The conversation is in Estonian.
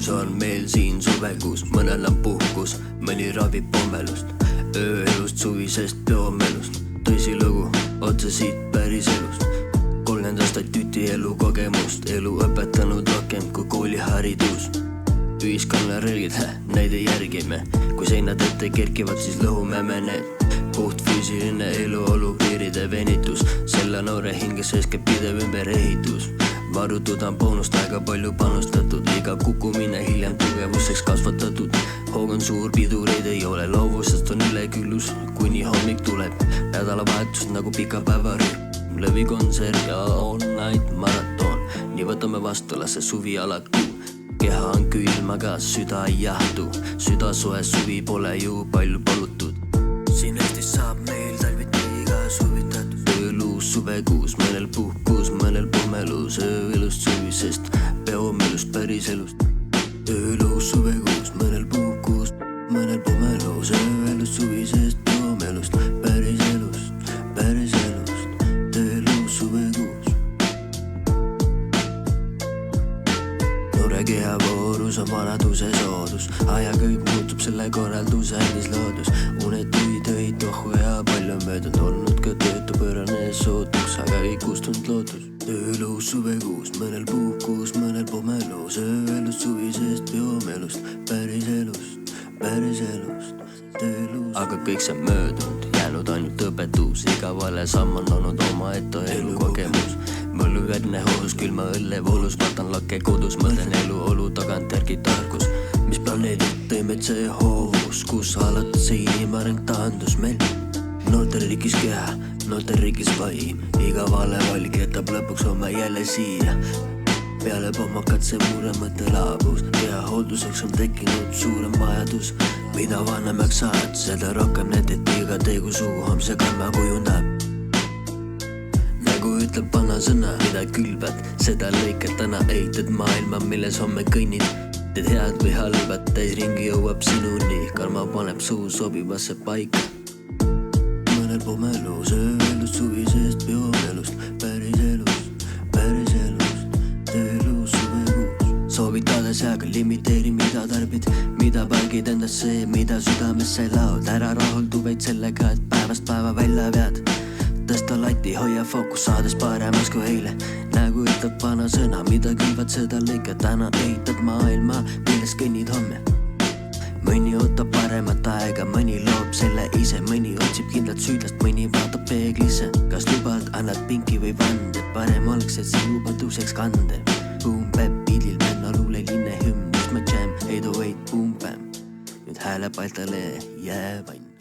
ilus on meil siin suvekuus, mõnel on puhkus, mõni ravib pommelust, ööelust, suvisest peomelust. Tõsilugu, otse siit päris elust, 30 aastat tüti elukogemust, elu õpetanud rohkem kui kooliharidus. Ühiskonna relgid, neid ei järgime, kui seinad ette kerkivad, siis lõhume me need. Puht füüsiline eluolu piiride venitus, selle noore hinge sees käib pidev ümberehitus. Varutud on boonust, aega palju panustatud, iga kukkumine hiljem tugevuseks kasvatatud. Hoog on suur, pidureid ei ole, loovusest on üleküllus, kuni hommik tuleb. Nädalavahetus nagu pika päevarühm, lõvikontsert ja all night maraton. Nii võtame vastu, las see suvi alaku. Keha on külm, aga süda ei jahtu, süda soe, suvi pole ju palju palutud. Siin Eestis saab meil talviti iga suvitatud. Ööluus, suvekuus, mõnel puhkus, mõnel pommelus, ööelust, suvisest peomelust, päris elust. Ööluus, suvekuus, mõnel puhkus, mõnel pommelus, ööelust, suvisest peomelust, päris elust, päris elust. Ööluus, suvekuus. Noore keha voorus on vanaduse soodus, aja kõik muutub, selle korralduse andis loodus. Unetuid öid, tohu ja palju möödunud olnud ka töötu pöörane sootuks, aga ei kustunud lootus. Ööluus, suvekuus, mõnel puhkus, mõnel pommelus, ööelust, suvisest peomelust, päris elust, päris elust. Aga kõik see on möödunud, jäänud ainult õpetus, iga vale samm on olnud omaette elukogemus. Mõlluvärdne hoos, külma õlle voolus, vaatan lakke kodus, mõtlen eluolu tagantjärgi tarkus. Mis planeedid tõimed see hoovus, kus alates see inimareng taandus meil. Noorteriigis keha, noorteriigis vaim, iga vale valik jätab lõpuks oma jälle siia. Peale pommakat see mure mõte laabus, keha hoolduseks on tekkinud suurem vajadus. Mida vanemaks saad, seda rohkem näed, et iga tee kui suu homse karma kujundab. Nagu ütleb vana sõna, mida külvad, seda lõikad, täna eitad maailma, milles homme kõnnid. Teed head või halvad, täis ringi jõuab sinuni, karma paneb suu sobivasse paika. Mõnel pommelus, ööelust, suvisest peomelust, päris elust, tööelust, suvekuus. Soovitades aga limiteeri, mida tarbid, mida pargid endasse, mida südamesse laud. Ära rahuldu vaid sellega, et päevast päeva välja vead. Tõsta lati, hoia fookus, saades paremaks kui eile. Nagu ütleb vana sõna, mida külvad, seda lõika. Täna eitad maailma, milles kõnnid homme. Mõni ootab paremat aega, mõni loob selle ise, mõni otsib kindlat süüdlast, mõni vaatab peeglisse. Kas lubad, annad pinki või vande, parem oleks, et see lubaduseks kande. Boom-bap, pidil, venna luuleline hümn, just ma jam, 808, boom-bam. Nüüd hääle paltale jääb ainult.